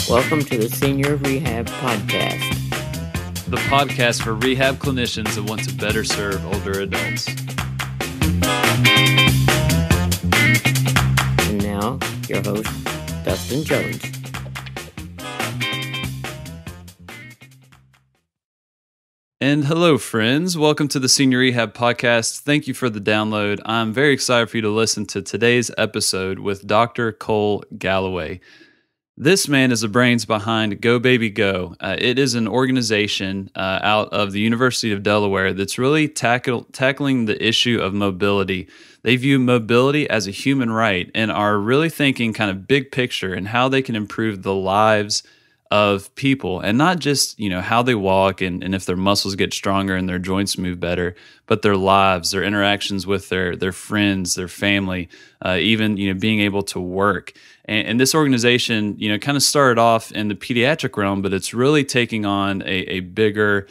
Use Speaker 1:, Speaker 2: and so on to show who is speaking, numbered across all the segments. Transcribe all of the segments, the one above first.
Speaker 1: Welcome to the Senior Rehab Podcast.
Speaker 2: The podcast for rehab clinicians that want to better serve older adults.
Speaker 1: And now, your host, Dustin Jones.
Speaker 2: And hello, friends. Welcome to the Senior Rehab Podcast. Thank you for the download. I'm very excited for you to listen to today's episode with Dr. Cole Galloway. This man is the brains behind GoBabyGo. It is an organization out of the University of Delaware that's really tackling the issue of mobility. They view mobility as a human right and are really thinking kind of big picture and how they can improve the lives of people, and not just, how they walk and if their muscles get stronger and their joints move better, but their lives, their interactions with their friends, their family, even, being able to work. And this organization, kind of started off in the pediatric realm, but it's really taking on a bigger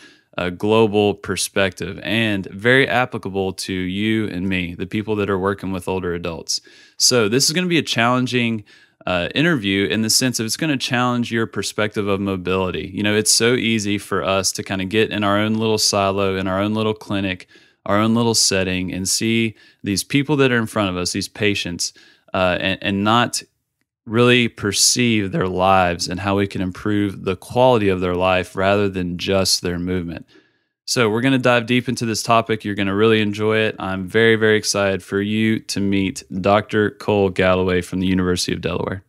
Speaker 2: global perspective and very applicable to you and me, the people that are working with older adults. So this is going to be a challenging interview in the sense of it's going to challenge your perspective of mobility. It's so easy for us to kind of get in our own little silo, in our own little clinic, our own little setting, and see these people that are in front of us, these patients, and not really perceive their lives and how we can improve the quality of their life rather than just their movement. So we're going to dive deep into this topic. You're going to really enjoy it. I'm very, very excited for you to meet Dr. Cole Galloway from the University of Delaware.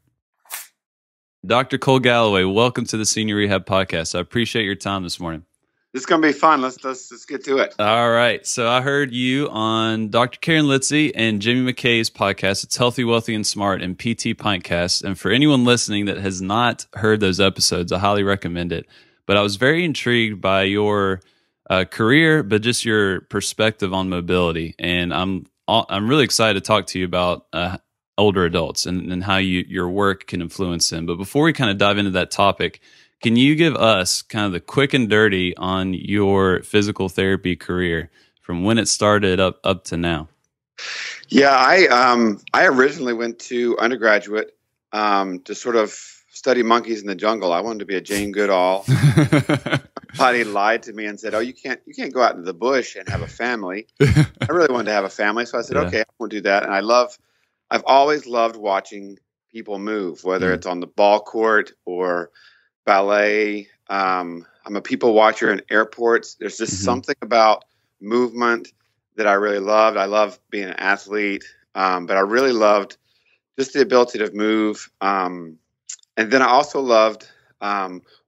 Speaker 2: Dr. Cole Galloway, welcome to the Senior Rehab Podcast. I appreciate your time this morning.
Speaker 3: This is going to be fun. Let's get to it.
Speaker 2: All right. So I heard you on Dr. Karen Litzy and Jimmy McKay's podcast. It's Healthy, Wealthy, and Smart and PT Pintcast. And for anyone listening that has not heard those episodes, I highly recommend it. But I was very intrigued by your career, but just your perspective on mobility. And I'm really excited to talk to you about older adults and how your work can influence them. But before we kind of dive into that topic, can you give us kind of the quick and dirty on your physical therapy career from when it started up to now?
Speaker 3: Yeah, I originally went to undergraduate to sort of study monkeys in the jungle. I wanted to be a Jane Goodall. Somebody lied to me and said, "Oh, you can't go out into the bush and have a family." I really wanted to have a family, so I said, "Okay, I won't do that." And I've always loved watching people move, whether it's on the ball court or ballet. I'm a people watcher in airports. There's just something about movement that I really loved. I love being an athlete, but I really loved just the ability to move. And then I also loved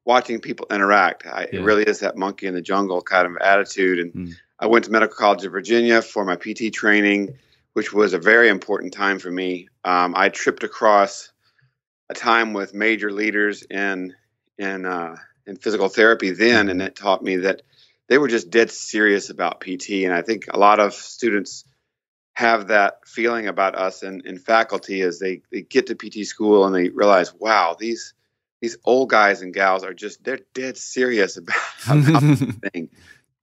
Speaker 3: watching people interact. It really is that monkey in the jungle kind of attitude. And I went to Medical College of Virginia for my PT training, which was a very important time for me. I tripped across a time with major leaders in physical therapy then, and it taught me that they were just dead serious about PT. And I think a lot of students have that feeling about us in faculty as they get to PT school and they realize, wow, these old guys and gals they're dead serious about the thing.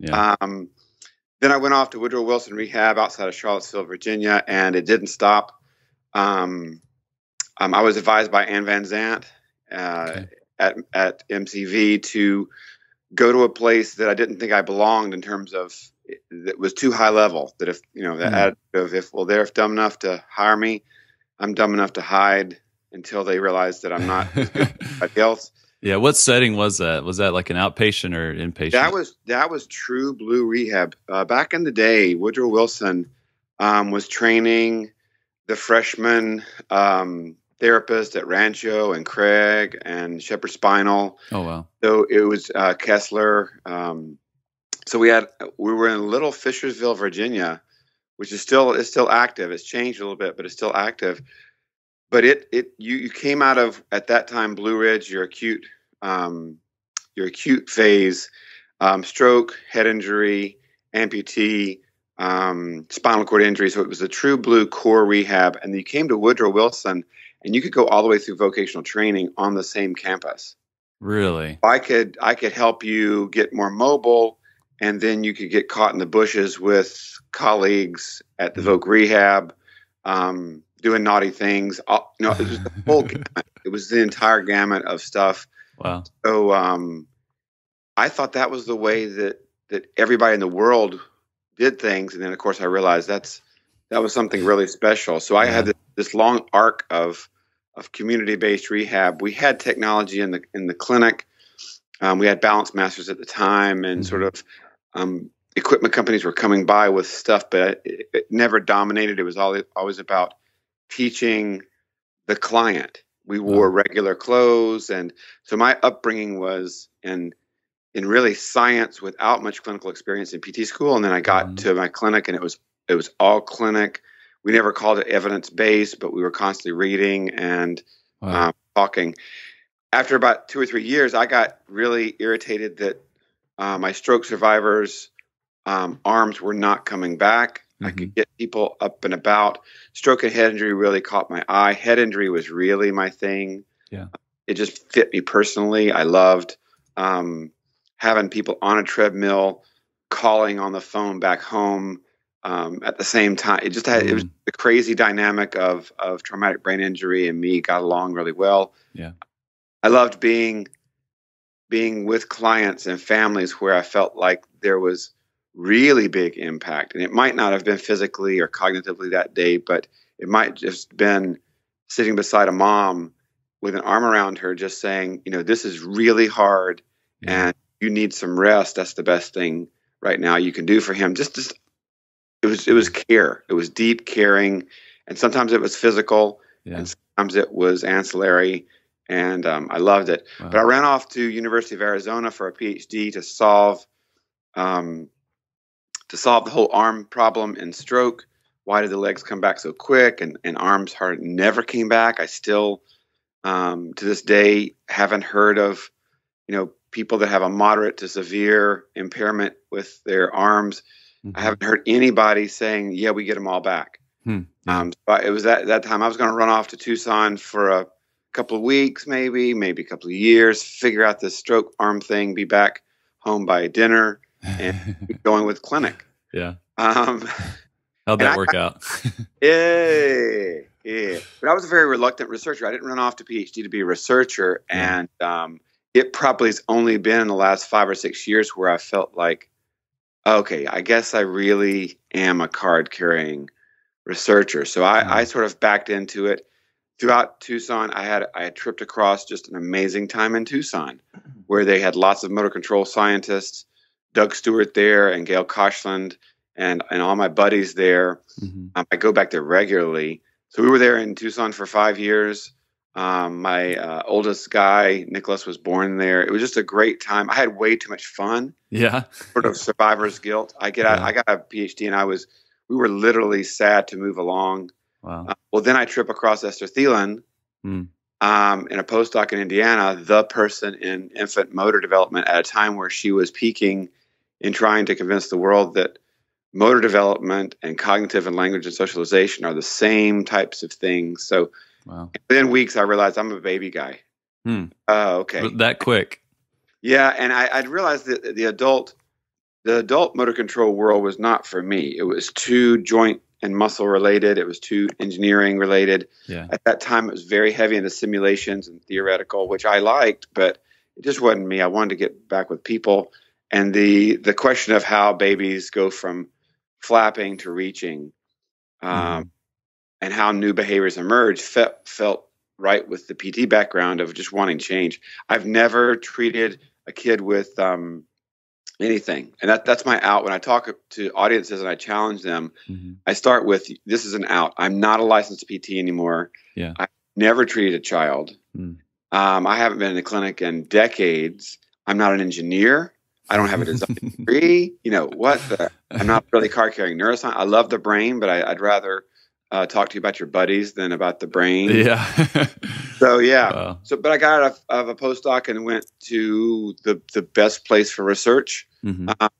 Speaker 3: Yeah. Then I went off to Woodrow Wilson Rehab outside of Charlottesville, Virginia, and it didn't stop. I was advised by Ann Van Zant at MCV to go to a place that I didn't think I belonged in terms of that was too high level. That if the attitude of they're dumb enough to hire me, I'm dumb enough to hide until they realize that I'm not as good as anybody else.
Speaker 2: Yeah, what setting was that? Was that like an outpatient or inpatient?
Speaker 3: That was true blue rehab. Back in the day, Woodrow Wilson was training the freshman therapist at Rancho and Craig and Shepherd Spinal.
Speaker 2: Oh wow!
Speaker 3: So it was Kessler. So we were in Little Fishersville, Virginia, which is still active. It's changed a little bit, but it's still active. But you came out of, at that time, Blue Ridge, your acute phase, stroke, head injury, amputee, spinal cord injury. So it was a true blue core rehab. And you came to Woodrow Wilson, and you could go all the way through vocational training on the same campus.
Speaker 2: Really?
Speaker 3: I could help you get more mobile and then you could get caught in the bushes with colleagues at the Voc Rehab, doing naughty things. It was the whole gamut. It was the entire gamut of stuff.
Speaker 2: Wow.
Speaker 3: So I thought that was the way that everybody in the world did things, and then of course I realized that was something really special. So I had this long arc of community-based rehab. We had technology in the clinic. We had balance masters at the time, and sort of equipment companies were coming by with stuff, but it never dominated. It was always about teaching the client. We wore regular clothes, and so my upbringing was in really science without much clinical experience in PT school. And then I got to my clinic, and it was all clinic. We never called it evidence-based, but we were constantly reading and talking. After about 2 or 3 years, I got really irritated that my stroke survivors' arms were not coming back. I could get people up and about. Stroke and head injury really caught my eye. Head injury was really my thing. Yeah, it just fit me personally. I loved having people on a treadmill, calling on the phone back home at the same time. It just had it was the crazy dynamic of traumatic brain injury and me got along really well. Yeah, I loved being with clients and families where I felt like there was really big impact. And it might not have been physically or cognitively that day, but it might just been sitting beside a mom with an arm around her, just saying, this is really hard and you need some rest. That's the best thing right now you can do for him. It was care. It was deep caring. And sometimes it was physical and sometimes it was ancillary. And I loved it. Wow. But I ran off to University of Arizona for a PhD to solve the whole arm problem in stroke. Why did the legs come back so quick and arms never came back? I still, to this day, haven't heard of, people that have a moderate to severe impairment with their arms. I haven't heard anybody saying, yeah, we get them all back. But it was that time I was going to run off to Tucson for a couple of weeks, maybe a couple of years, figure out this stroke arm thing, be back home by dinner, and keep going with clinic. Yeah. How'd
Speaker 2: that work out?
Speaker 3: Yeah. But I was a very reluctant researcher. I didn't run off to PhD to be a researcher. And it probably has only been in the last 5 or 6 years where I felt like, okay, I guess I really am a card-carrying researcher. So I sort of backed into it. Throughout Tucson, I had tripped across just an amazing time in Tucson where they had lots of motor control scientists, Doug Stewart there and Gail Koshland and all my buddies there. I go back there regularly. So we were there in Tucson for 5 years. My oldest guy, Nicholas, was born there. It was just a great time. I had way too much fun. Yeah. Sort of survivor's guilt. I got a PhD and we were literally sad to move along. Wow. Well, then I trip across Esther Thielen in a postdoc in Indiana, the person in infant motor development at a time where she was peaking in trying to convince the world that motor development and cognitive and language and socialization are the same types of things. So within weeks, I realized I'm a baby guy. Okay.
Speaker 2: That quick.
Speaker 3: Yeah. And I'd realized that the adult motor control world was not for me. It was too joint and muscle related. It was too engineering related. Yeah. At that time, it was very heavy into simulations and theoretical, which I liked, but it just wasn't me. I wanted to get back with people. And the question of how babies go from flapping to reaching and how new behaviors emerge felt right with the PT background of just wanting change. I've never treated a kid with anything. And that's my out. When I talk to audiences and I challenge them, I start with, this is an out. I'm not a licensed PT anymore. Yeah. I've never treated a child. I haven't been in the clinic in decades. I'm not an engineer. I don't have a design degree. I'm not really card-carrying neuroscience. I love the brain, but I'd rather talk to you about your buddies than about the brain. Yeah. So, yeah. Wow. But I got out of a postdoc and went to the best place for research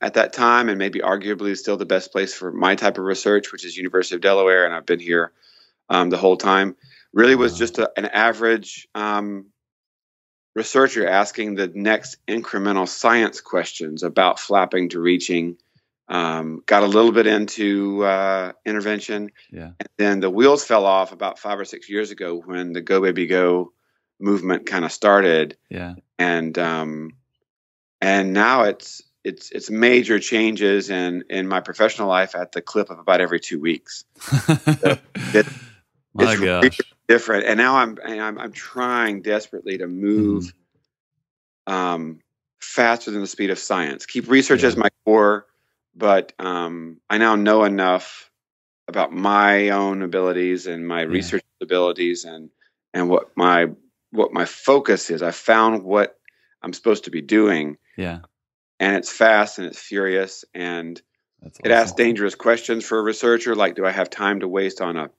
Speaker 3: at that time, and maybe arguably still the best place for my type of research, which is University of Delaware. And I've been here the whole time. Really was just an average researcher asking the next incremental science questions about flapping to reaching. Got a little bit into intervention.
Speaker 2: Yeah.
Speaker 3: And then the wheels fell off about 5 or 6 years ago when the GoBabyGo movement kind of started.
Speaker 2: Yeah.
Speaker 3: And now it's major changes in my professional life at the clip of about every 2 weeks. So
Speaker 2: My
Speaker 3: it's
Speaker 2: gosh.
Speaker 3: really different. And now I'm trying desperately to move faster than the speed of science. Keep research as my core, but I now know enough about my own abilities and my research abilities and what my focus is. I found what I'm supposed to be doing.
Speaker 2: Yeah.
Speaker 3: And it's fast and it's furious and
Speaker 2: That's
Speaker 3: it asks dangerous questions for a researcher, like, do I have time to waste on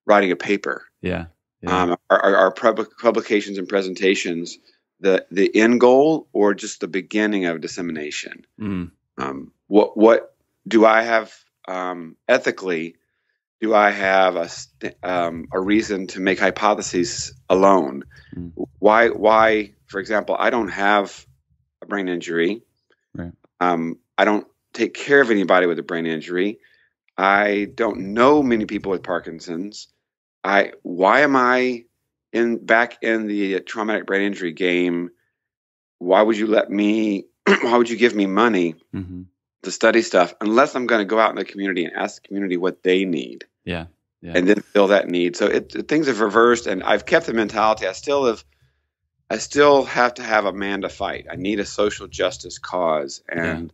Speaker 3: writing a paper?
Speaker 2: Yeah.
Speaker 3: Our publications and presentations the end goal or just the beginning of dissemination? What do I have ethically? Do I have a reason to make hypotheses alone? Why, for example, I don't have a brain injury.
Speaker 2: Right.
Speaker 3: I don't take care of anybody with a brain injury. I don't know many people with Parkinson's. Why am I back in the traumatic brain injury game? Why would you why would you give me money to study stuff unless I'm going to go out in the community and ask the community what they need?
Speaker 2: Yeah.
Speaker 3: And then fill that need. So things have reversed, and I've kept the mentality. I still have to have a man to fight. I need a social justice cause. And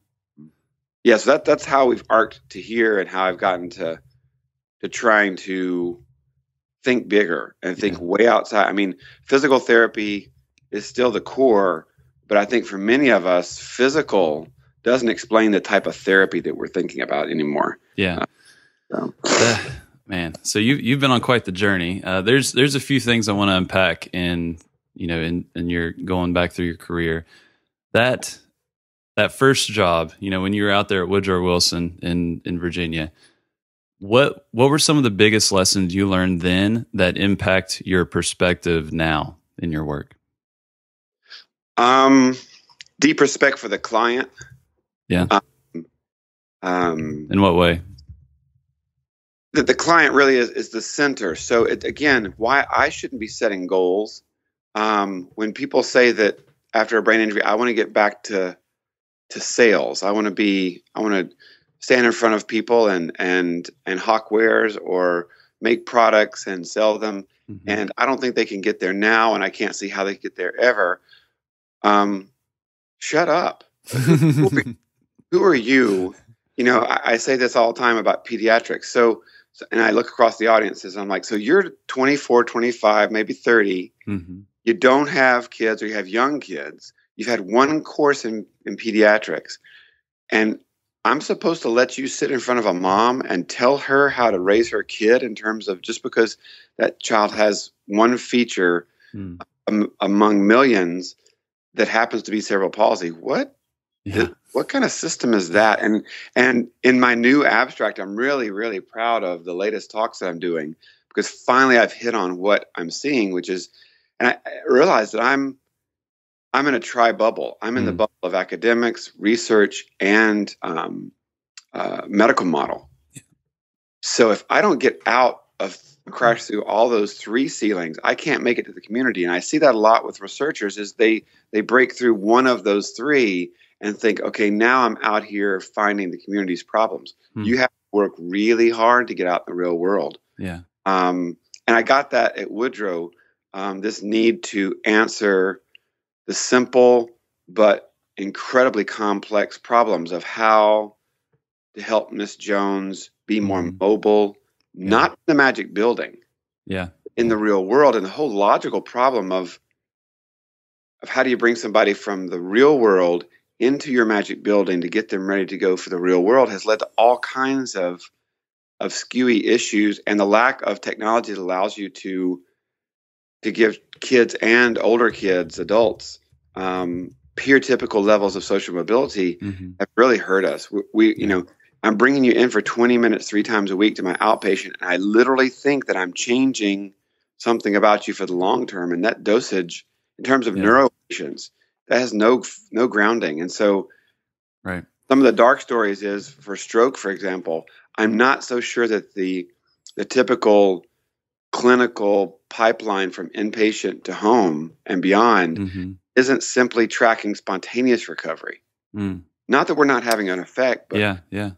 Speaker 3: so that's how we've arced to here and how I've gotten to trying to think bigger and think way outside. I mean, physical therapy is still the core, but I think for many of us, physical doesn't explain the type of therapy that we're thinking about anymore.
Speaker 2: Yeah. Man, so you've been on quite the journey. There's a few things I want to unpack in your going back through your career. That first job, when you were out there at Woodrow Wilson in Virginia, what were some of the biggest lessons you learned then that impact your perspective now in your work?
Speaker 3: Deep respect for the client.
Speaker 2: Yeah. In what way?
Speaker 3: The client really is the center. So again, why I shouldn't be setting goals. When people say that after a brain injury, I want to get back to sales. I want to stand in front of people and hawk wares or make products and sell them. And I don't think they can get there now, and I can't see how they get there ever. Shut up. Who are you? I say this all the time about pediatrics. So, and I look across the audiences, I'm like, so you're 24, 25, maybe 30. You don't have kids or you have young kids. You've had one course in pediatrics. And I'm supposed to let you sit in front of a mom and tell her how to raise her kid in terms of just because that child has one feature among millions that happens to be cerebral palsy. What?
Speaker 2: Yeah.
Speaker 3: What kind of system is that? And in my new abstract, I'm really, really proud of the latest talks that I'm doing because finally I've hit on what I'm seeing, which is, and I realized that I'm in a tri-bubble. I'm in the bubble of academics, research, and medical model. Yeah. So if I don't get out of crash through all those three ceilings, I can't make it to the community. And I see that a lot with researchers is they break through one of those three and think, okay, now I'm out here finding the community's problems. You have to work really hard to get out in the real world.
Speaker 2: Yeah.
Speaker 3: And I got that at Woodrow, this need to answer the simple but incredibly complex problems of how to help Miss Jones be more mobile, not in the magic building, in the real world. And the whole logical problem of how do you bring somebody from the real world into your magic building to get them ready to go for the real world has led to all kinds of skewy issues, and the lack of technology that allows you to give kids and older kids, adults, peer typical levels of social mobility have really hurt us. I'm bringing you in for 20 minutes 3 times a week to my outpatient, and I literally think that I'm changing something about you for the long term, and that dosage in terms of neuroations, that has no grounding. And so
Speaker 2: right.
Speaker 3: some of the dark stories is for stroke, for example, I'm not so sure that the typical clinical pipeline from inpatient to home and beyond isn't simply tracking spontaneous recovery. Not that we're not having an effect, but you're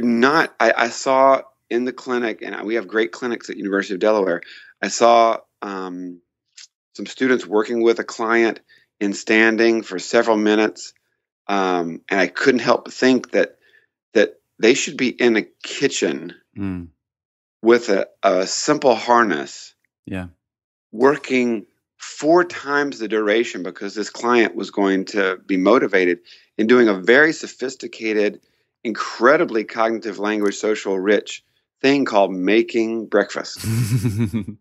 Speaker 3: not. I saw in the clinic, and we have great clinics at University of Delaware. I saw some students working with a client in standing for several minutes, and I couldn't help but think that they should be in a kitchen with a simple harness, working 4 times the duration, because this client was going to be motivated in doing a very sophisticated, incredibly cognitive language, social rich thing called making breakfast. And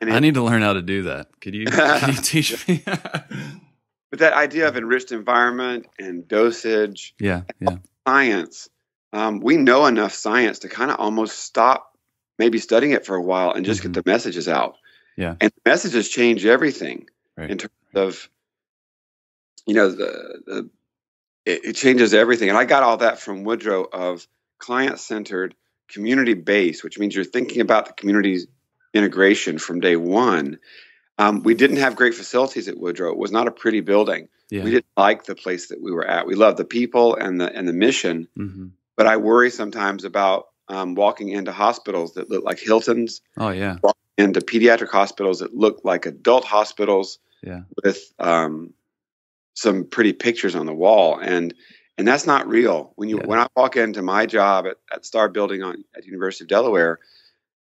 Speaker 2: I need to learn how to do that. Can you teach me?
Speaker 3: But that idea of enriched environment and dosage, science, we know enough science to kind of almost stop maybe studying it for a while and just get the messages out.
Speaker 2: Yeah.
Speaker 3: And the messages change everything in terms of, it changes everything. And I got all that from Woodrow of client-centered, community-based, which means you're thinking about the community's integration from day one. We didn't have great facilities at Woodrow. It was not a pretty building.
Speaker 2: Yeah.
Speaker 3: We didn't like the place that we were at. We loved the people and the mission. But I worry sometimes about walking into hospitals that look like Hiltons.
Speaker 2: Oh, yeah.
Speaker 3: Walking into pediatric hospitals that look like adult hospitals with some pretty pictures on the wall. And that's not real. When I walk into my job at Star Building at University of Delaware,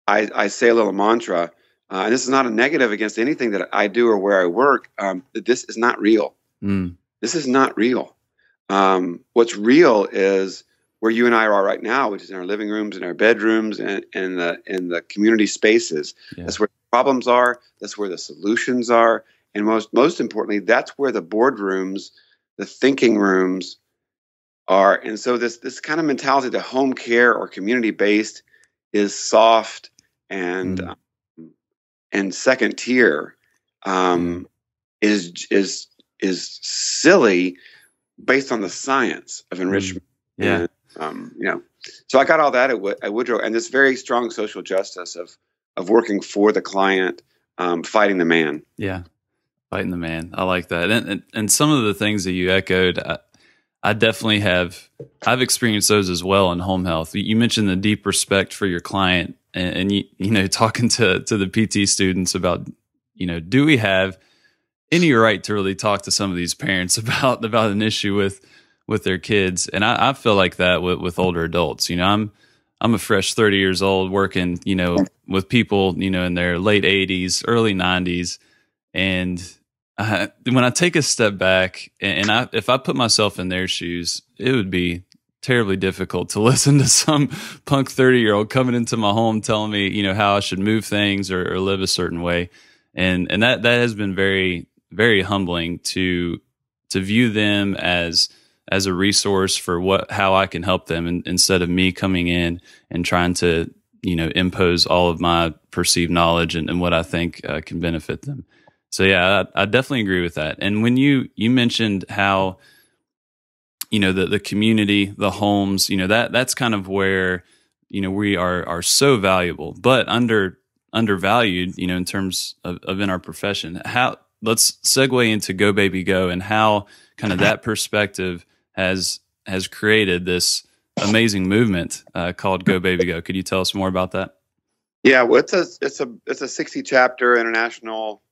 Speaker 3: I say a little mantra, and this is not a negative against anything that I do or where I work, that this is not real. This is not real. What's real is where you and I are right now, which is in our living rooms, in our bedrooms, and in the community spaces. That's where the problems are. That's where the solutions are. And most importantly, that's where the boardrooms, the thinking rooms are. And so this kind of mentality that home care or community based is soft and second tier is silly based on the science of enrichment. So I got all that at Woodrow, and this very strong social justice of working for the client, fighting the man.
Speaker 2: Yeah, fighting the man. I like that. And some of the things that you echoed, I definitely I've experienced those as well in home health. You mentioned the deep respect for your client, and talking to the PT students about, do we have any right to really talk to some of these parents about an issue with their kids? And I feel like that with older adults. I'm a fresh 30 years old working, with people, in their late 80s, early 90s. And when I take a step back and if I put myself in their shoes, it would be terribly difficult to listen to some punk 30-year-old coming into my home telling me, how I should move things or live a certain way. And that has been very, very humbling to view them as a resource for how I can help them, instead of me coming in and trying to, impose all of my perceived knowledge and what I think can benefit them. So yeah, I definitely agree with that. And when you mentioned how, the community, the homes, that's kind of where, we are so valuable, but undervalued, in terms of in our profession. Let's segue into GoBabyGo and how kind of that perspective has created this amazing movement called GoBabyGo. Could you tell us more about that?
Speaker 3: Yeah, well, it's a 60 chapter international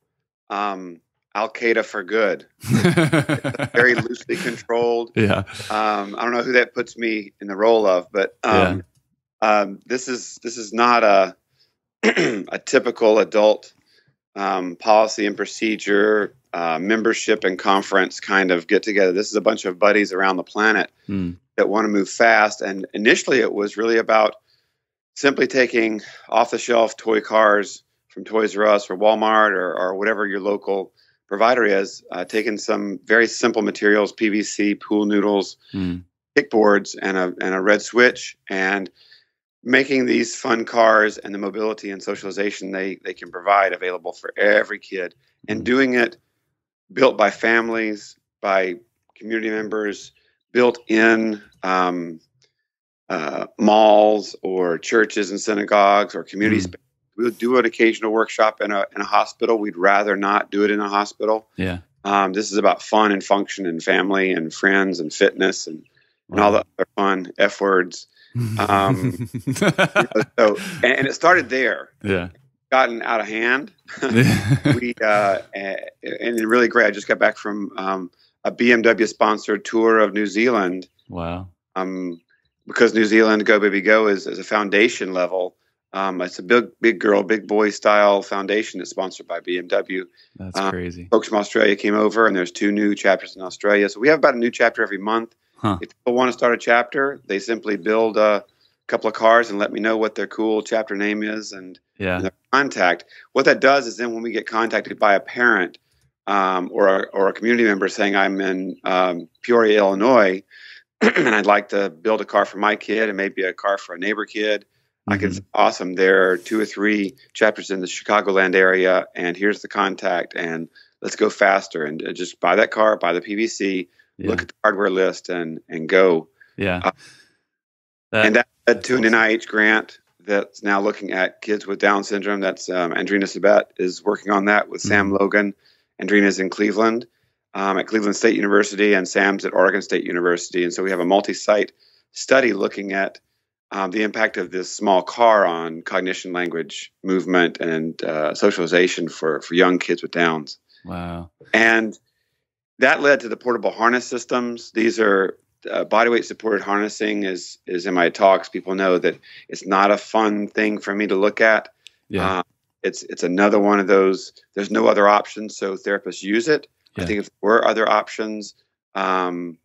Speaker 3: Al Qaeda for good. It's very loosely controlled.
Speaker 2: Yeah.
Speaker 3: I don't know who that puts me in the role of, but this is not a a typical adult policy and procedure, membership and conference kind of get together. This is a bunch of buddies around the planet that want to move fast. And initially it was really about simply taking off the shelf toy cars from Toys R Us or Walmart or whatever your local provider is, taking some very simple materials, PVC, pool noodles, kickboards, and a red switch, and making these fun cars and the mobility and socialization they can provide available for every kid, and doing it built by families, by community members, built in malls or churches and synagogues or community space. We'll do an occasional workshop in a hospital. We'd rather not do it in a hospital.
Speaker 2: Yeah.
Speaker 3: This is about fun and function and family and friends and fitness and all the other fun F words. And it started there.
Speaker 2: Yeah.
Speaker 3: Gotten out of hand. And really great. I just got back from a BMW sponsored tour of New Zealand.
Speaker 2: Wow.
Speaker 3: Because New Zealand GoBabyGo is a foundation level. It's a big girl, big boy style foundation that's sponsored by BMW.
Speaker 2: That's crazy.
Speaker 3: Folks from Australia came over, and there's 2 new chapters in Australia. So we have about a new chapter every month.
Speaker 2: Huh.
Speaker 3: If people want to start a chapter, they simply build a couple of cars and let me know what their cool chapter name is and their contact. What that does is then when we get contacted by a parent or a community member saying, I'm in Peoria, Illinois, and I'd like to build a car for my kid and maybe a car for a neighbor kid. I can say, awesome. There are 2 or 3 chapters in the Chicagoland area, and here's the contact, and let's go faster. And just buy that car, buy the PVC, look at the hardware list, and go.
Speaker 2: Yeah.
Speaker 3: And that led to an NIH grant that's now looking at kids with Down syndrome. That's Andrina Sabet is working on that with Sam Logan. Andrina's in Cleveland. At Cleveland State University, and Sam's at Oregon State University. And so we have a multi-site study looking at the impact of this small car on cognition, language, movement, and socialization for young kids with Downs.
Speaker 2: Wow. And
Speaker 3: that led to the portable harness systems. These are bodyweight supported harnessing is in my talks. People know that it's not a fun thing for me to look at. Yeah. It's another one of those, there's no other options, so therapists use it. Yeah. I think if there were other options for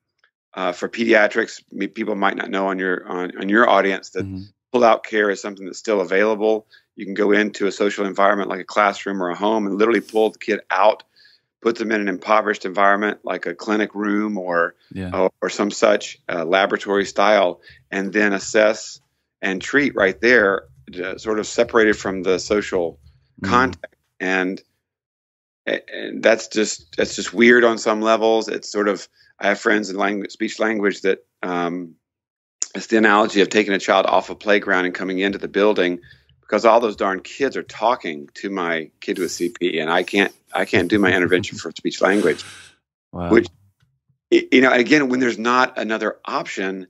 Speaker 3: pediatrics, people might not know on your audience that pull-out care is something that's still available. You can go into a social environment like a classroom or a home and literally pull the kid out, put them in an impoverished environment like a clinic room or some such laboratory style, and then assess and treat right there, sort of separated from the social contact. And that's just weird on some levels. It's sort of, I have friends in speech language that it's the analogy of taking a child off a playground and coming into the building because all those darn kids are talking to my kid with CP, and I can't do my intervention for speech language. Wow. Which, again, when there's not another option,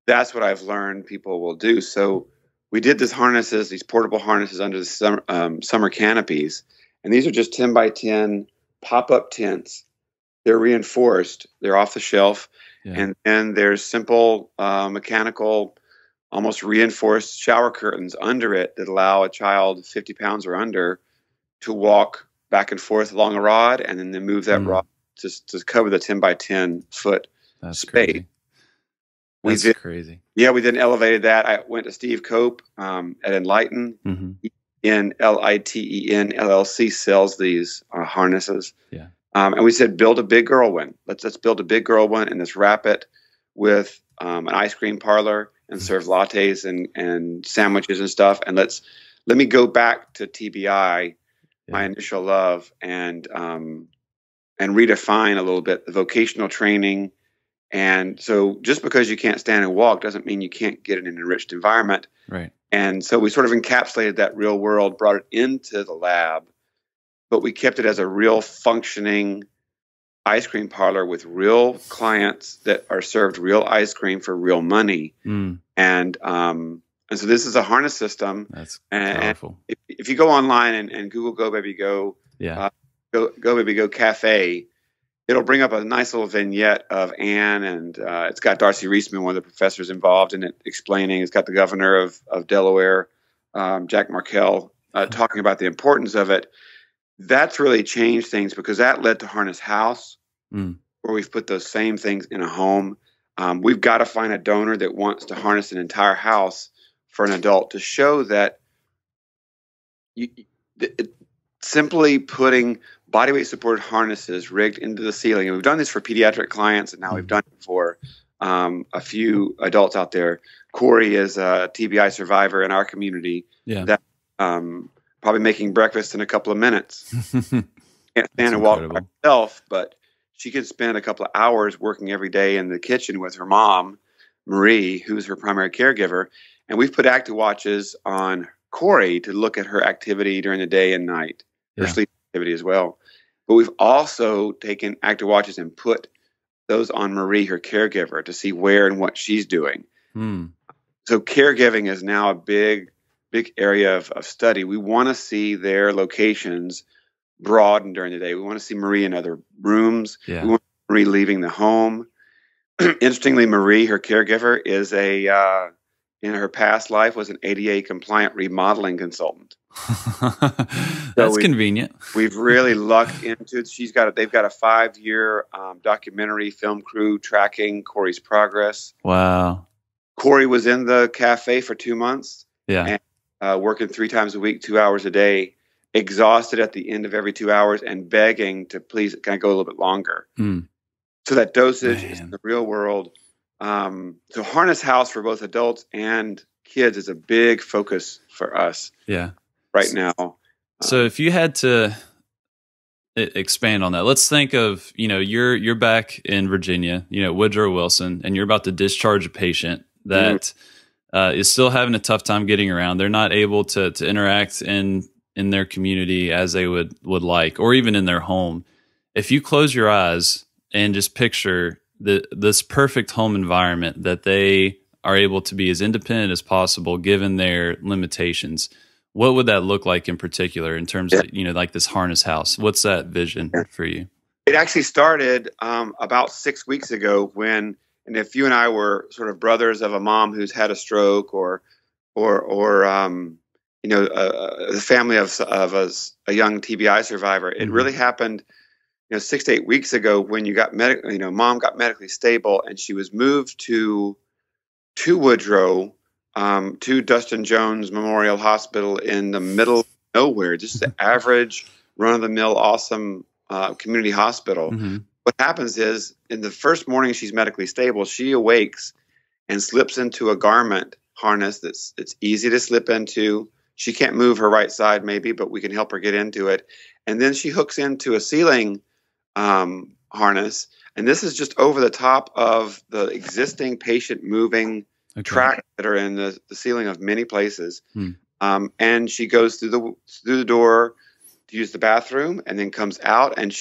Speaker 3: that's what I've learned people will do. So we did these portable harnesses under the summer canopies. And these are just 10 by 10 pop-up tents. They're reinforced. They're off the shelf. Yeah. And then there's simple mechanical, almost reinforced shower curtains under it that allow a child 50 pounds or under to walk back and forth along a rod and then they move that rod to cover the 10 by 10 foot space.
Speaker 2: Crazy. That's crazy.
Speaker 3: Yeah, we then elevated that. I went to Steve Cope at Enlighten. Enlighten LLC sells these harnesses. Yeah. And we said, build a big girl one. Let's build a big girl one and let's wrap it with an ice cream parlor and serve lattes and sandwiches and stuff. And let me go back to TBI, my initial love, and redefine a little bit the vocational training. And so just because you can't stand and walk doesn't mean you can't get in an enriched environment.
Speaker 2: Right.
Speaker 3: And so we sort of encapsulated that real world, brought it into the lab, but we kept it as a real functioning ice cream parlor with real clients that are served real ice cream for real money. And so this is a harness system.
Speaker 2: That's powerful.
Speaker 3: And if you go online and Google GoBabyGo, GoBabyGo Cafe, it'll bring up a nice little vignette of Anne, and it's got Darcy Reisman, one of the professors involved in it, explaining. It's got the governor of Delaware, Jack Markell, talking about the importance of it. That's really changed things because that led to Harness House, where we've put those same things in a home. We've got to find a donor that wants to harness an entire house for an adult to show that simply putting bodyweight supported harnesses rigged into the ceiling. And we've done this for pediatric clients, and now we've done it for a few adults out there. Corey is a TBI survivor in our community.
Speaker 2: Yeah.
Speaker 3: That probably making breakfast in a couple of minutes. Can't stand and walk by herself, but she could spend a couple of hours working every day in the kitchen with her mom, Marie, who's her primary caregiver. And we've put active watches on Corey to look at her activity during the day and night, her sleep activity as well. But we've also taken active watches and put those on Marie, her caregiver, to see where and what she's doing. So caregiving is now a big area of study. We want to see their locations broadened during the day. We want to see Marie in other rooms. We want Marie leaving the home. Interestingly, Marie, her caregiver, is in her past life was an ADA compliant remodeling consultant.
Speaker 2: That's convenient.
Speaker 3: We've really lucked into it. They've got a 5-year documentary film crew tracking Corey's progress.
Speaker 2: Wow.
Speaker 3: Corey was in the cafe for 2 months.
Speaker 2: Yeah.
Speaker 3: And working 3 times a week, 2 hours a day, exhausted at the end of every 2 hours and begging to please, can I go a little bit longer? So that dosage is in the real world. So harness house for both adults and kids is a big focus for us right now.
Speaker 2: So if you had to expand on that, let's think of, you're back in Virginia, Woodrow Wilson, and you're about to discharge a patient that is still having a tough time getting around. They're not able to interact in their community as they would like, or even in their home. If you close your eyes and just picture this perfect home environment that they are able to be as independent as possible given their limitations, what would that look like in particular in terms of, like this harness house? What's that vision for you?
Speaker 3: It actually started about 6 weeks ago and if you and I were sort of brothers of a mom who's had a stroke or the family of a young TBI survivor, it really happened 6 to 8 weeks ago when mom got medically stable and she was moved to Woodrow, to Dustin Jones Memorial Hospital in the middle of nowhere, just the average run-of-the-mill awesome community hospital. What happens is in the first morning she's medically stable, she awakes and slips into a garment harness it's easy to slip into. She can't move her right side maybe, but we can help her get into it. And then she hooks into a ceiling harness, and this is just over the top of the existing patient moving tracks that are in the ceiling of many places. And she goes through the door to use the bathroom, and then comes out, and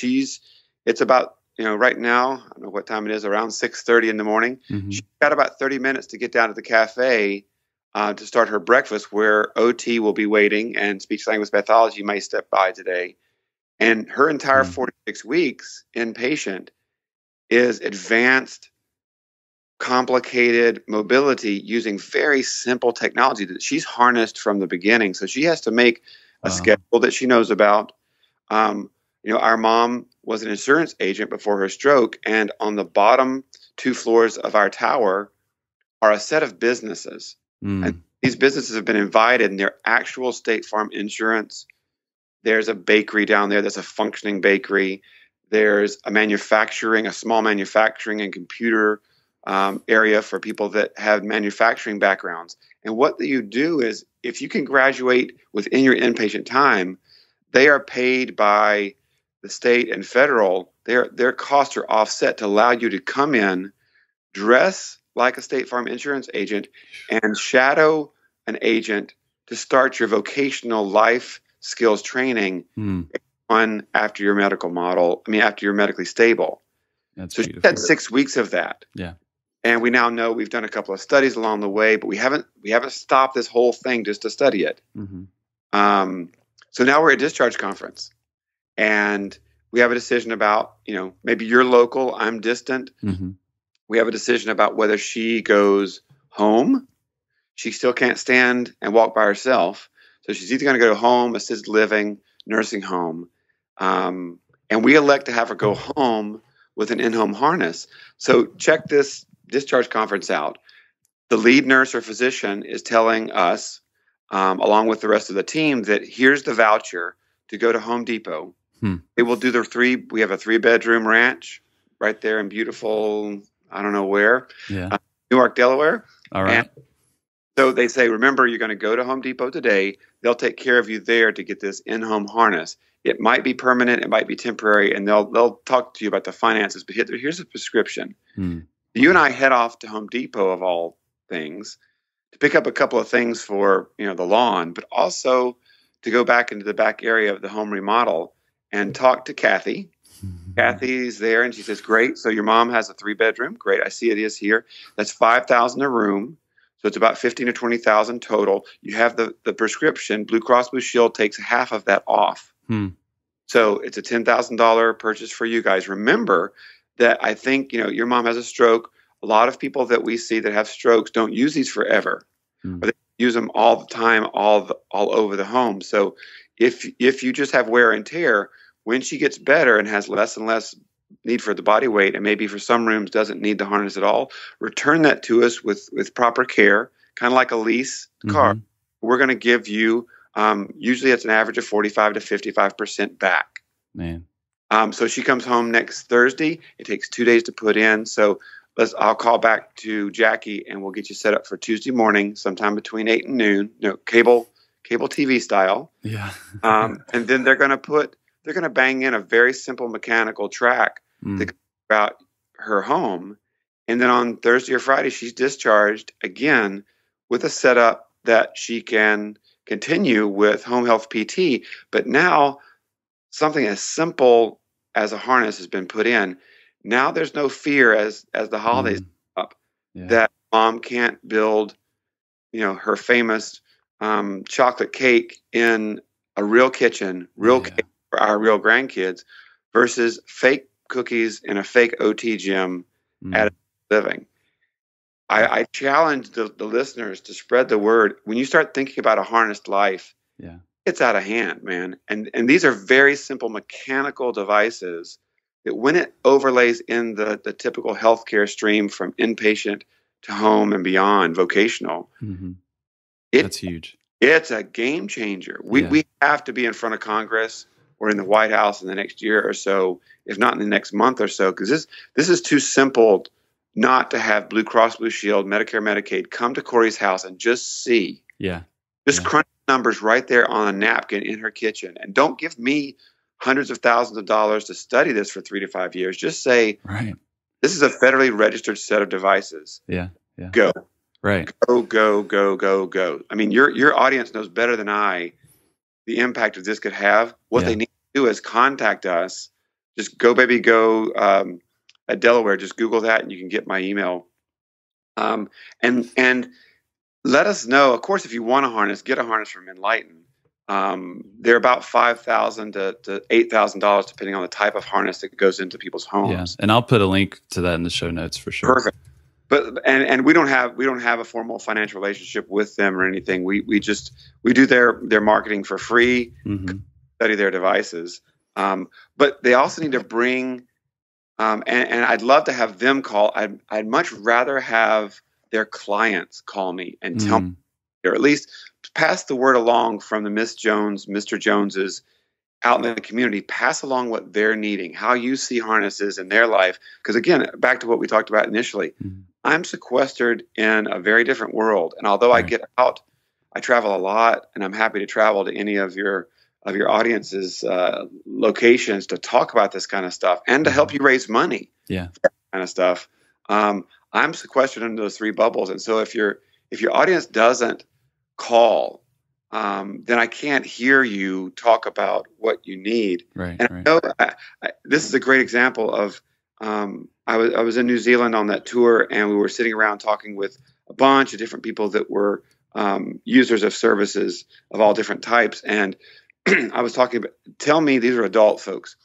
Speaker 3: it's about right now, I don't know what time it is, around 6:30 in the morning. She's got about 30 minutes to get down to the cafe to start her breakfast, where OT will be waiting and speech language pathology may step by today. And her entire 46 weeks inpatient is advanced, complicated mobility using very simple technology that she's harnessed from the beginning. So she has to make a schedule that she knows about. Our mom was an insurance agent before her stroke, and on the bottom 2 floors of our tower are a set of businesses. And these businesses have been invited, and they're actual State Farm insurance. There's a bakery down there that's a functioning bakery. There's a small manufacturing and computer area for people that have manufacturing backgrounds. And what you do is, if you can graduate within your inpatient time, they are paid by the state and federal. Their costs are offset to allow you to come in, dress like a State Farm insurance agent, and shadow an agent to start your vocational life skills training after you're medically stable.
Speaker 2: That's
Speaker 3: so
Speaker 2: beautiful.
Speaker 3: She had 6 weeks of that.
Speaker 2: Yeah.
Speaker 3: And we now know, we've done a couple of studies along the way, but we haven't stopped this whole thing just to study it. So now we're at discharge conference, and we have a decision about, maybe you're local, I'm distant. We have a decision about whether she goes home. She still can't stand and walk by herself. So she's either going to go to home, assisted living, nursing home. And we elect to have her go home with an in-home harness. So check this discharge conference out. The lead nurse or physician is telling us, along with the rest of the team, that here's the voucher to go to Home Depot. They will do we have a 3-bedroom ranch right there in beautiful I don't know where,
Speaker 2: Yeah.
Speaker 3: Newark, Delaware.
Speaker 2: All right.
Speaker 3: And so they say, remember, you're going to go to Home Depot today. They'll take care of you there to get this in-home harness. It might be permanent, it might be temporary, and they'll talk to you about the finances. But here's a prescription. You and I head off to Home Depot, of all things, to pick up a couple of things for the lawn, but also to go back into the back area of the home remodel and talk to Kathy. Kathy's there, and she says, "Great. So your mom has a 3-bedroom. Great. I see it is here. That's $5,000 a room. So it's about $15,000 to $20,000 total. You have the prescription. Blue Cross Blue Shield takes half of that off. So it's a $10,000 purchase for you guys. Remember that I think your mom has a stroke. A lot of people that we see that have strokes don't use these forever, but they use them all the time, all over the home. So if you just have wear and tear, when she gets better and has less and less need for the body weight, and maybe for some rooms doesn't need the harness at all, return that to us with proper care, kind of like a lease car. We're going to give you, usually it's an average of 45 to 55% back.
Speaker 2: Man.
Speaker 3: So she comes home next Thursday. It takes 2 days to put in. So I'll call back to Jackie and we'll get you set up for Tuesday morning, sometime between 8 and noon, cable TV style.
Speaker 2: Yeah.
Speaker 3: And then they're going to bang in a very simple mechanical track to go about her home. And then on Thursday or Friday, she's discharged again with a setup that she can continue with home health PT. But now something as simple as a harness has been put in. Now there's no fear as the holidays come up that mom can't build, her famous chocolate cake in a real kitchen, cake for our real grandkids, versus fake cookies in a fake OT gym at a living. I challenge the listeners to spread the word. When you start thinking about a harnessed life, it's out of hand, man. And these are very simple mechanical devices that when it overlays in the typical healthcare stream from inpatient to home and beyond, vocational,
Speaker 2: that's huge.
Speaker 3: It's a game changer. We have to be in front of Congress or in the White House in the next year or so, if not in the next month or so, because this is too simple not to have Blue Cross Blue Shield, Medicare, Medicaid come to Corey's house and just see. Crunch numbers right there on a napkin in her kitchen. And don't give me hundreds of thousands of dollars to study this for 3 to 5 years. Just say, this is a federally registered set of devices. Go.
Speaker 2: Right.
Speaker 3: Go. I mean, your audience knows better than I the impact that this could have. What they need to do is contact us. Just GoBabyGo at Delaware. Just Google that and you can get my email. And let us know. Of course, if you want a harness, get a harness from Enlighten. They're about $5,000 to $8,000 depending on the type of harness that goes into people's homes.
Speaker 2: And I'll put a link to that in the show notes for sure.
Speaker 3: Perfect. But and we don't have a formal financial relationship with them or anything. We do their marketing for free, study their devices. But they also need to bring and I'd love to have them call. I'd much rather have their clients call me and tell me, or at least pass the word along from the Miss Jones, Mr. Joneses out in the community. Pass along what they're needing, how you see harnesses in their life. Because again, back to what we talked about initially, I'm sequestered in a very different world. And although I get out, I travel a lot, and I'm happy to travel to any of your audience's locations to talk about this kind of stuff and to help you raise money. For that kind of stuff. I'm sequestered into those 3 bubbles, and so if your audience doesn't call, then I can't hear you talk about what you need. I know this is a great example of. I was in New Zealand on that tour, and we were sitting around talking with a bunch of different people that were users of services of all different types. And I was talking about, tell me, these are adult folks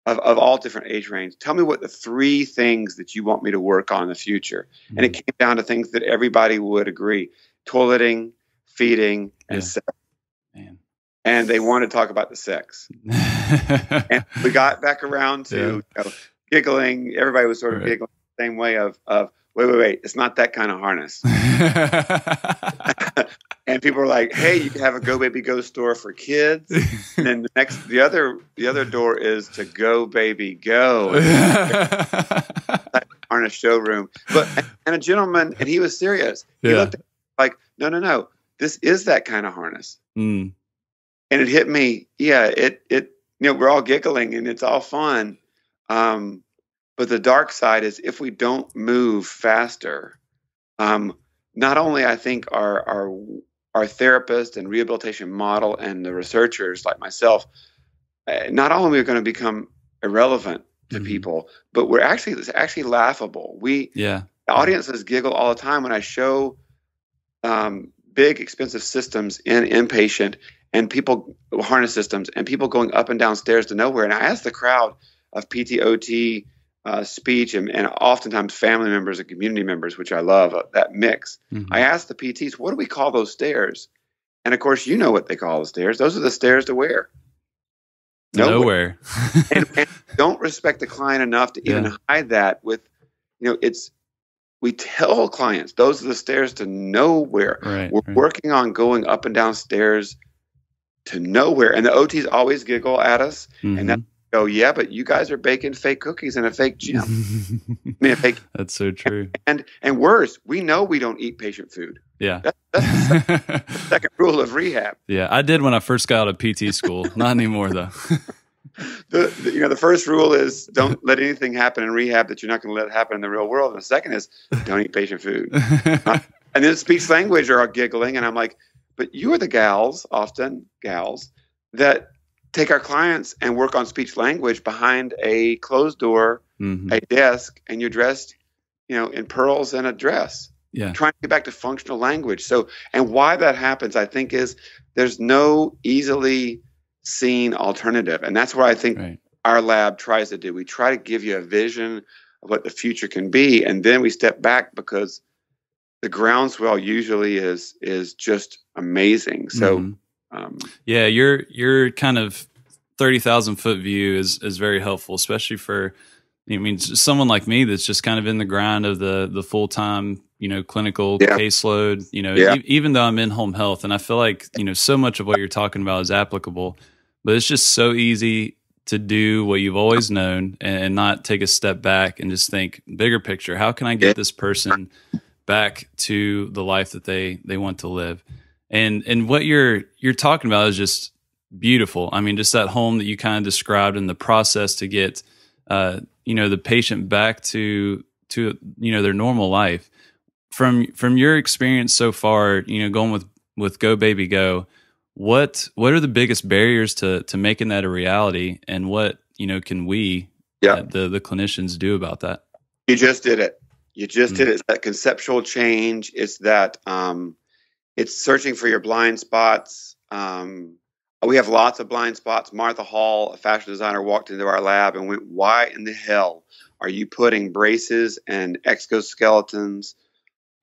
Speaker 3: of all different age range. Tell me what the 3 things that you want me to work on in the future. And it came down to things that everybody would agree: toileting, feeding, and sex. And they want to talk about the sex. And we got back around to giggling. Everybody was sort of giggling the same way of wait, it's not that kind of harness. And people were like, hey, you can have a GoBabyGo store for kids. And then the other door is to GoBabyGo. harness showroom. But and a gentleman, and he was serious. He looked at me like, no, this is that kind of harness.
Speaker 2: Mm.
Speaker 3: And it hit me. Yeah, we're all giggling and it's all fun. But the dark side is if we don't move faster, not only I think our therapist and rehabilitation model and the researchers like myself, not only are we going to become irrelevant to people, but it's actually laughable. Audiences giggle all the time when I show big expensive systems in inpatient and people harness systems and people going up and down stairs to nowhere. And I ask the crowd of PTOT, speech, and oftentimes family members and community members, which I love, that mix. I ask the PTs, what do we call those stairs? And of course, you know what they call the stairs. Those are the stairs to where?
Speaker 2: Nowhere.
Speaker 3: and don't respect the client enough to even hide that with, we tell clients those are the stairs to nowhere. We're working on going up and down stairs to nowhere. And the OTs always giggle at us. And that go, yeah, but you guys are baking fake cookies in a fake gym.
Speaker 2: That's so true.
Speaker 3: And worse, we know we don't eat patient food.
Speaker 2: Yeah.
Speaker 3: That's the second rule of rehab.
Speaker 2: Yeah, I did when I first got out of PT school. Not anymore, though.
Speaker 3: The first rule is don't let anything happen in rehab that you're not going to let happen in the real world. And the second is don't eat patient food. And then speech language are all giggling. And I'm like, but you are the often gals, that take our clients and work on speech language behind a closed door, a desk, and you're dressed, in pearls and a dress.
Speaker 2: Yeah.
Speaker 3: Trying to get back to functional language. So, and why that happens, I think, is there's no easily seen alternative. And that's what I think our lab tries to do. We try to give you a vision of what the future can be. And then we step back because the groundswell usually is just amazing. So,
Speaker 2: your kind of 30,000 foot view is very helpful, especially for, someone like me that's just kind of in the grind of the full-time, clinical caseload, even though I'm in home health, and I feel like, so much of what you're talking about is applicable, but it's just so easy to do what you've always known and not take a step back and just think bigger picture. How can I get this person back to the life that they want to live? And what you're talking about is just beautiful. I mean, just that home that you kind of described and the process to get, the patient back to their normal life. From your experience so far, going with GoBabyGo, what are the biggest barriers to making that a reality, and what can we, the clinicians, do about that?
Speaker 3: You just did it. Did it. It's that conceptual change. It's that it's searching for your blind spots. We have lots of blind spots. Martha Hall, a fashion designer, walked into our lab and went, "Why in the hell are you putting braces and exoskeletons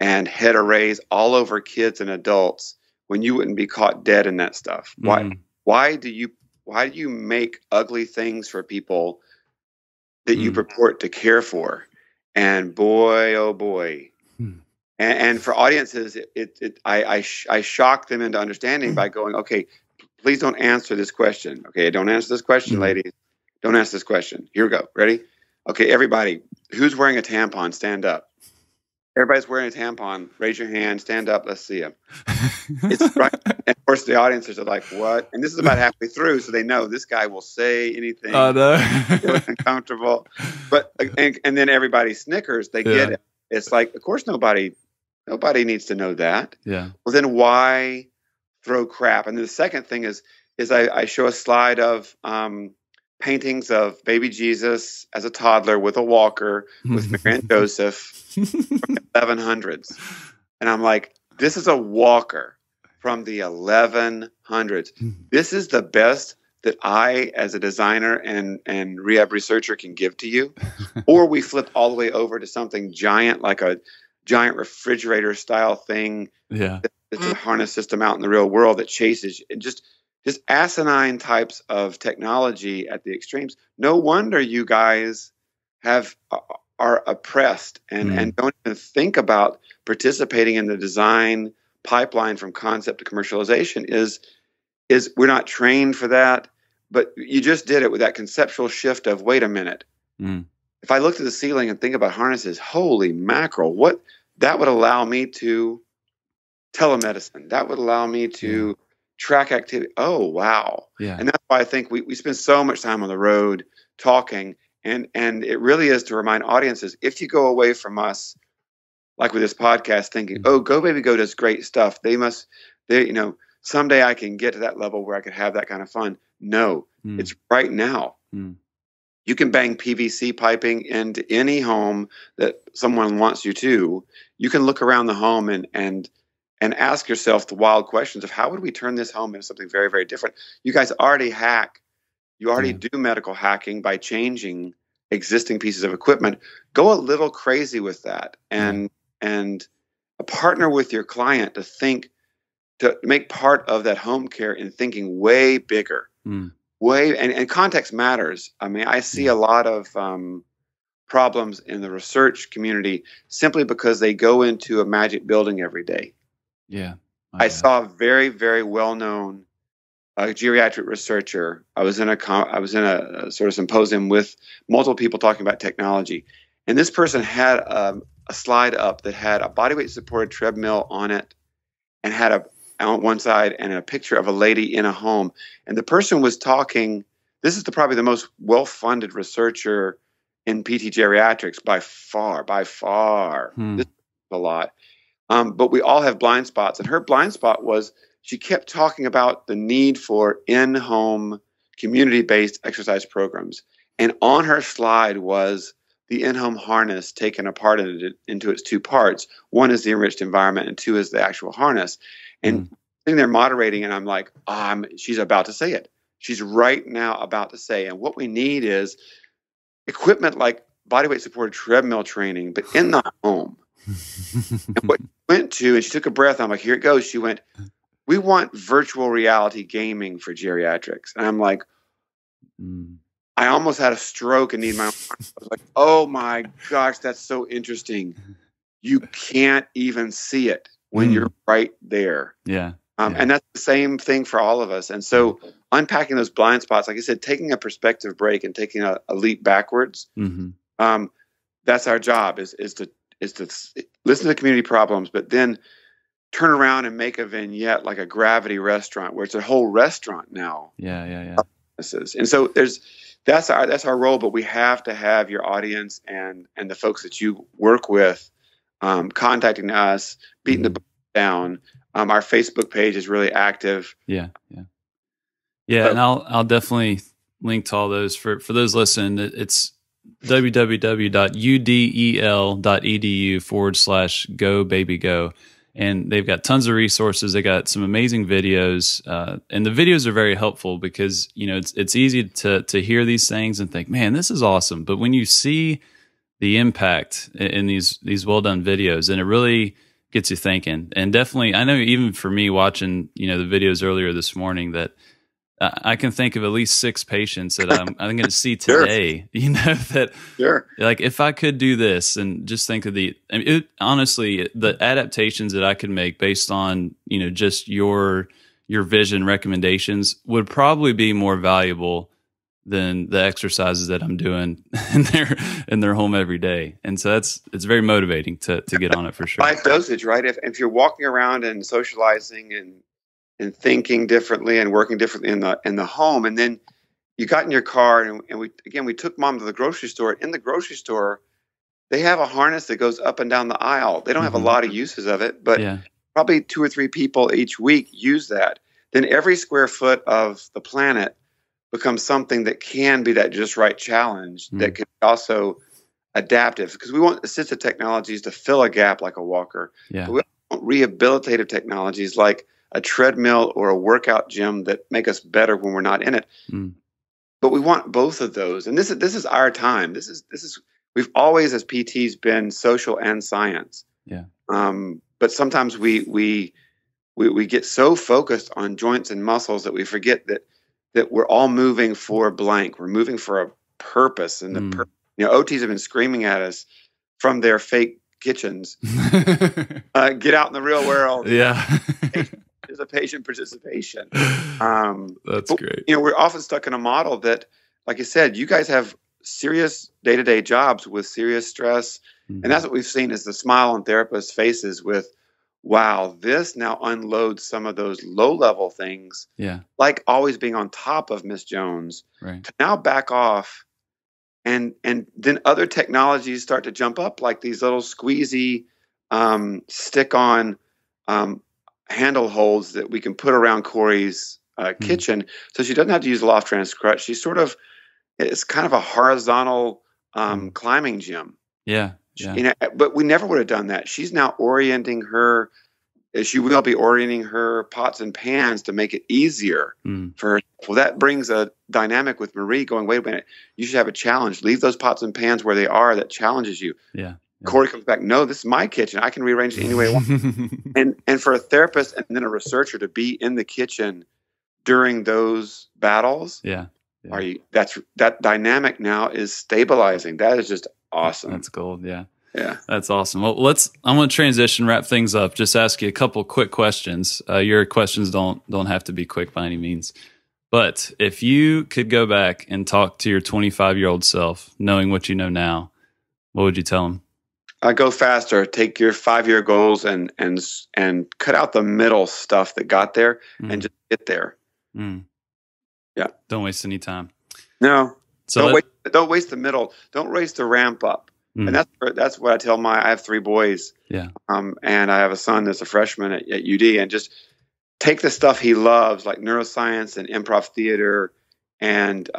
Speaker 3: and head arrays all over kids and adults when you wouldn't be caught dead in that stuff? Why do you make ugly things for people that you purport to care for?" And boy, oh boy. And for audiences, I shock them into understanding by going, okay, please don't answer this question. Okay, don't answer this question, ladies. Don't answer this question. Here we go. Ready? Okay, everybody, who's wearing a tampon? Stand up. Everybody's wearing a tampon. Raise your hand. Stand up. Let's see them. It's right. And of course, the audiences are like, "What?" And this is about halfway through, so they know this guy will say anything.
Speaker 2: Oh no,
Speaker 3: uncomfortable. But and then everybody snickers. They get it. It's like, of course, nobody needs to know that.
Speaker 2: Yeah.
Speaker 3: Well, then why throw crap? And then the second thing is I show a slide of paintings of baby Jesus as a toddler with a walker with Mary and Joseph from the 1100s. And I'm like, this is a walker from the 1100s. This is the best that I, as a designer and rehab researcher, can give to you. Or we flip all the way over to something giant, like a giant refrigerator style thing.
Speaker 2: Yeah.
Speaker 3: It's a harness system out in the real world that chases you. Just asinine types of technology at the extremes. No wonder you guys are oppressed and don't even think about participating in the design pipeline from concept to commercialization. Is we're not trained for that, but you just did it with that conceptual shift of, wait a minute, if I looked at the ceiling and think about harnesses, holy mackerel, what that would allow me to telemedicine. That would allow me to track activity. Oh, wow.
Speaker 2: Yeah.
Speaker 3: And that's why I think we spend so much time on the road talking. And it really is to remind audiences, if you go away from us, like with this podcast, thinking, oh, GoBabyGo does great stuff. Someday I can get to that level where I could have that kind of fun. No, it's right now. You can bang PVC piping into any home that someone wants you to. You can look around the home and ask yourself the wild questions of how would we turn this home into something very, very different. You guys already hack. You already do medical hacking by changing existing pieces of equipment. Go a little crazy with that and partner with your client to make part of that home care in thinking way bigger. And context matters. I mean, I see a lot of problems in the research community simply because they go into a magic building every day.
Speaker 2: Yeah.
Speaker 3: I saw a very, very well-known geriatric researcher. I was in a sort of symposium with multiple people talking about technology, and this person had a slide up that had a bodyweight supported treadmill on it, and had on one side and a picture of a lady in a home. And the person was talking. This is probably the most well-funded researcher in PT geriatrics by far. This is a lot. But we all have blind spots, and her blind spot was she kept talking about the need for in-home community-based exercise programs. And on her slide was the in-home harness taken apart into its two parts. One is the enriched environment, and two is the actual harness. And sitting there moderating, and I'm like, she's about to say it. She's right now about to say. And what we need is equipment like bodyweight supported treadmill training, but in the home. And what she went to, and she took a breath. I'm like, here it goes. She went, we want virtual reality gaming for geriatrics. And I'm like, I almost had a stroke and need my arm. I was like, oh my gosh, that's so interesting. You can't even see it when you're right there.
Speaker 2: Yeah.
Speaker 3: And that's the same thing for all of us. And so unpacking those blind spots, like I said, taking a perspective break and taking a leap backwards, that's our job is to listen to community problems, but then turn around and make a vignette like a Gravity restaurant where it's a whole restaurant now.
Speaker 2: Yeah.
Speaker 3: And so that's our role, but we have to have your audience and the folks that you work with contacting us, beating the book down. Our Facebook page is really active.
Speaker 2: Yeah. And I'll definitely link to all those for those listening. It's www.udel.edu/GoBabyGo. And they've got tons of resources. They got some amazing videos, and the videos are very helpful because it's easy to hear these things and think, man, this is awesome. But when you see the impact in these well done videos, and it really gets you thinking. And definitely, I know even for me watching the videos earlier this morning that I can think of at least 6 patients that I'm going to see today. Like if I could do this, and just think of honestly, the adaptations that I could make based on just your vision recommendations would probably be more valuable than the exercises that I'm doing in their home every day. And so it's very motivating to get on it for sure.
Speaker 3: Life dosage, right? If you're walking around and socializing and thinking differently and working differently in the home, and then you got in your car and we took mom to the grocery store. In the grocery store, they have a harness that goes up and down the aisle. They don't have a lot of uses of it, but probably 2 or 3 people each week use that. Then every square foot of the planet becomes something that can be that just right challenge that can be also adaptive, because we want assistive technologies to fill a gap like a walker. But we want rehabilitative technologies like a treadmill or a workout gym that make us better when we're not in it. But we want both of those. And this is our time. This is we've always as PTs been social and science. But sometimes we get so focused on joints and muscles that we forget that we're all moving for blank. We're moving for a purpose. And OTs have been screaming at us from their fake kitchens. Get out in the real world. There's a patient participation.
Speaker 2: That's great.
Speaker 3: We're often stuck in a model that, like I said, you guys have serious day-to-day jobs with serious stress.
Speaker 2: Mhm.
Speaker 3: And that's what we've seen is the smile on therapists' faces with, wow, this now unloads some of those low-level things,
Speaker 2: Yeah.
Speaker 3: like always being on top of Miss Jones,
Speaker 2: Right.
Speaker 3: to now back off. And then other technologies start to jump up, like these little squeezy stick-on handle holds that we can put around Corey's kitchen, so she doesn't have to use a loft trans crutch. She's it's kind of a horizontal climbing gym.
Speaker 2: Yeah. Yeah.
Speaker 3: You know, but we never would have done that. She's now orienting her. She will be orienting her pots and pans to make it easier for her. Well, that brings a dynamic with Marie going, wait a minute, you should have a challenge. Leave those pots and pans where they are. That challenges you.
Speaker 2: Yeah.
Speaker 3: Corey comes back, no, this is my kitchen. I can rearrange it any way I want. And for a therapist and then a researcher to be in the kitchen during those battles, that dynamic now is stabilizing. That is just awesome.
Speaker 2: That's gold. Yeah.
Speaker 3: Yeah.
Speaker 2: That's awesome. Well, I'm going to transition, wrap things up. Just ask you a couple quick questions. Your questions don't have to be quick by any means. But if you could go back and talk to your 25-year-old self, knowing what you know now, what would you tell him?
Speaker 3: Go faster. Take your 5-year goals and cut out the middle stuff that got there and just get there. Yeah.
Speaker 2: Don't waste any time.
Speaker 3: No.
Speaker 2: So
Speaker 3: don't waste the middle. Don't waste the ramp up. And that's what I tell I have 3 boys.
Speaker 2: Yeah.
Speaker 3: And I have a son that's a freshman at UD, and just take the stuff he loves, like neuroscience and improv theater and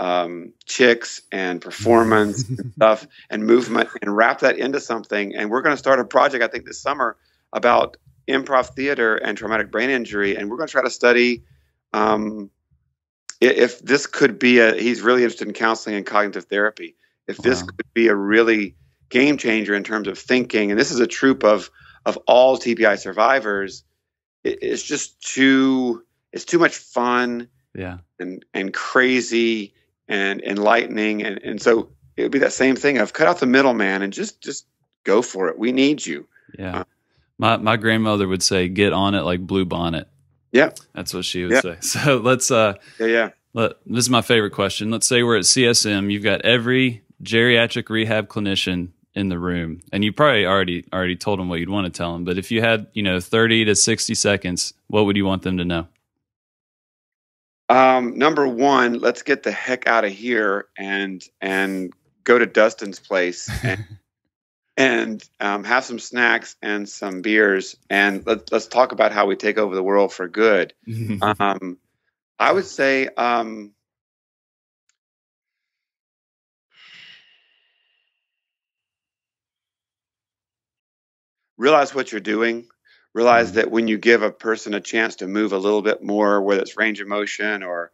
Speaker 3: chicks and performance and stuff and movement, and wrap that into something. And we're going to start a project, I think, this summer about improv theater and traumatic brain injury. And we're going to try to study if this could be he's really interested in counseling and cognitive therapy. If this could be a really game changer in terms of thinking, and this is a troop of all TBI survivors. It's just too much fun, and crazy and enlightening, and so it would be that same thing of cut out the middleman and just go for it. We need you.
Speaker 2: Yeah, my grandmother would say, "Get on it like Blue Bonnet."
Speaker 3: Yeah,
Speaker 2: that's what she would say. So let's this is my favorite question. Let's say we're at CSM. You've got every geriatric rehab clinician in the room, and you probably already told them what you'd want to tell them. But if you had 30 to 60 seconds, what would you want them to know?
Speaker 3: Number one, let's get the heck out of here and go to Dustin's place and have some snacks and some beers, and let's talk about how we take over the world for good. I would say realize what you're doing. Realize that when you give a person a chance to move a little bit more, whether it's range of motion or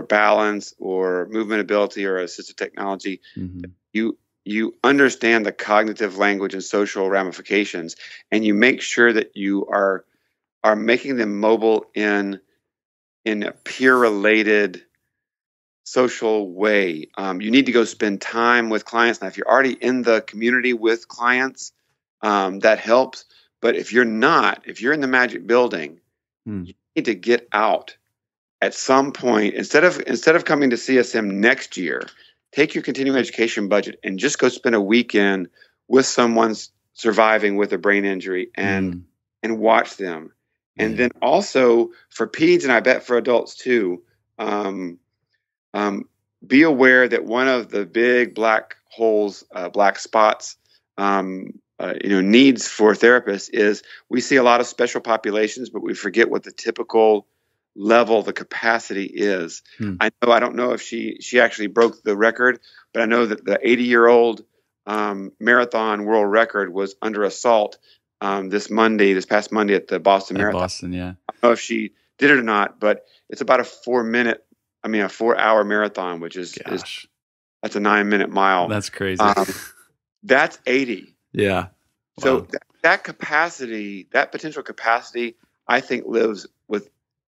Speaker 3: balance or movement ability or assistive technology, you understand the cognitive language and social ramifications, and you make sure that you are making them mobile in a peer-related social way. You need to go spend time with clients. Now, if you're already in the community with clients, that helps. But if you're not, if you're in the magic building, you need to get out at some point. Instead of coming to CSM next year, take your continuing education budget and just go spend a weekend with someone surviving with a brain injury and watch them. And then also for peds, and I bet for adults too, be aware that one of the big black holes, black spots, needs for therapists is we see a lot of special populations, but we forget what the typical level, the capacity is. I don't know if she actually broke the record, but I know that the 80-year-old marathon world record was under assault this past Monday at the Boston Marathon.
Speaker 2: Boston, yeah.
Speaker 3: I don't know if she did it or not, but it's about a 4-hour marathon, which is that's a 9-minute mile.
Speaker 2: That's crazy.
Speaker 3: That's 80.
Speaker 2: Yeah.
Speaker 3: So that capacity, that potential capacity, I think lives with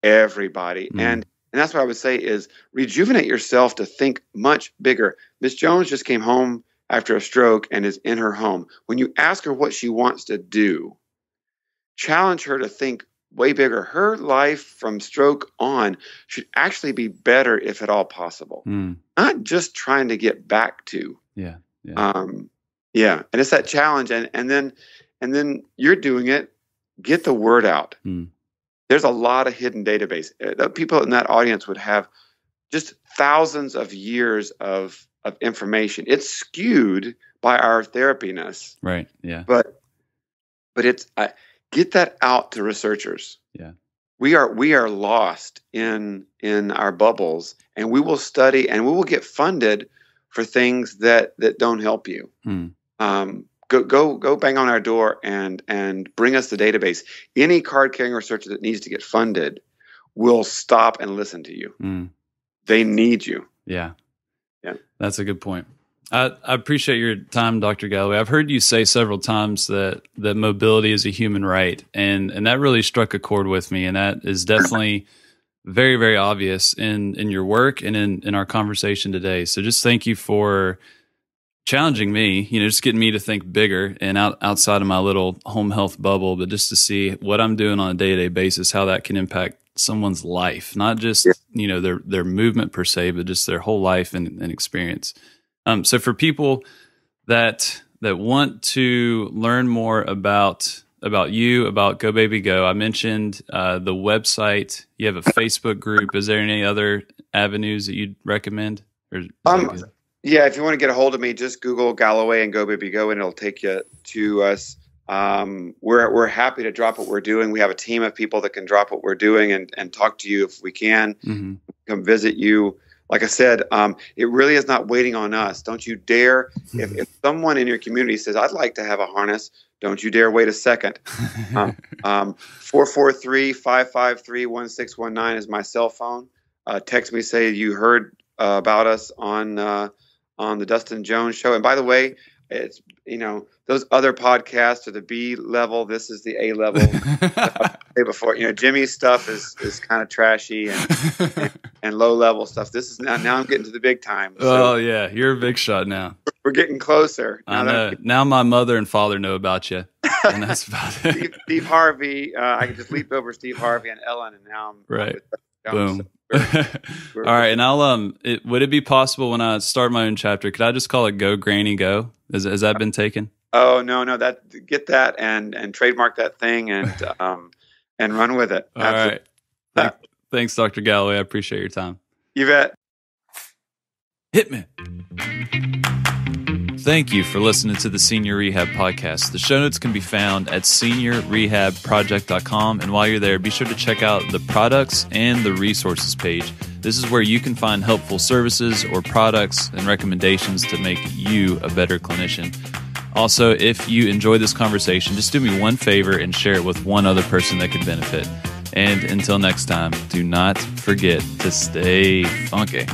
Speaker 3: everybody. And that's what I would say is rejuvenate yourself to think much bigger. Miss Jones just came home after a stroke and is in her home. When you ask her what she wants to do, challenge her to think way bigger. Her life from stroke on should actually be better if at all possible. Not just trying to get back to.
Speaker 2: Yeah.
Speaker 3: And it's that challenge. And then you're doing it. Get the word out. There's a lot of hidden database. People in that audience would have just thousands of years of information. It's skewed by our therapiness.
Speaker 2: Right. Yeah.
Speaker 3: But it's get that out to researchers.
Speaker 2: Yeah.
Speaker 3: We are lost in our bubbles, and we will study and we will get funded for things that don't help you. Go bang on our door and bring us the database. Any card-carrying researcher that needs to get funded will stop and listen to you. They need you.
Speaker 2: Yeah. That's a good point. I appreciate your time, Dr. Galloway. I've heard you say several times that mobility is a human right, and that really struck a chord with me, and that is definitely very, very obvious in your work and in our conversation today. So just thank you for challenging me, just getting me to think bigger and outside of my little home health bubble, but just to see what I'm doing on a day-to-day basis, how that can impact someone's life, not just, their movement per se, but just their whole life and experience. So for people that want to learn more about you, about GoBabyGo, I mentioned the website. You have a Facebook group. Is there any other avenues that you'd recommend?
Speaker 3: Yeah, if you want to get a hold of me, just Google Galloway and GoBabyGo, and it'll take you to us. We're happy to drop what we're doing. We have a team of people that can drop what we're doing and talk to you if we can. Come visit you. Like I said, it really is not waiting on us. Don't you dare. If someone in your community says, I'd like to have a harness, don't you dare wait a second. 443-553-1619 is my cell phone. Text me, say you heard about us on the Dustin Jones Show. And by the way, it's, those other podcasts are the B level. This is the A level. Before, Jimmy's stuff is kind of trashy and low level stuff. This is now I'm getting to the big time.
Speaker 2: So yeah, you're a big shot now.
Speaker 3: We're getting closer.
Speaker 2: I know. Now my mother and father know about you, and that's about it.
Speaker 3: Steve Harvey. I can just leap over Steve Harvey and Ellen, and now I'm
Speaker 2: right. Boom. All right, and I'll would it be possible when I start my own chapter? Could I just call it Go Granny Go? Has that been taken?
Speaker 3: Oh no, get that and trademark that thing and run with it.
Speaker 2: All right. Thanks, Dr. Galloway. I appreciate your time.
Speaker 3: You bet.
Speaker 2: Hit me. Thank you for listening to the Senior Rehab Podcast. The show notes can be found at seniorrehabproject.com. And while you're there, be sure to check out the products and the resources page. This is where you can find helpful services or products and recommendations to make you a better clinician. Also, if you enjoy this conversation, just do me one favor and share it with one other person that could benefit. And until next time, do not forget to stay funky.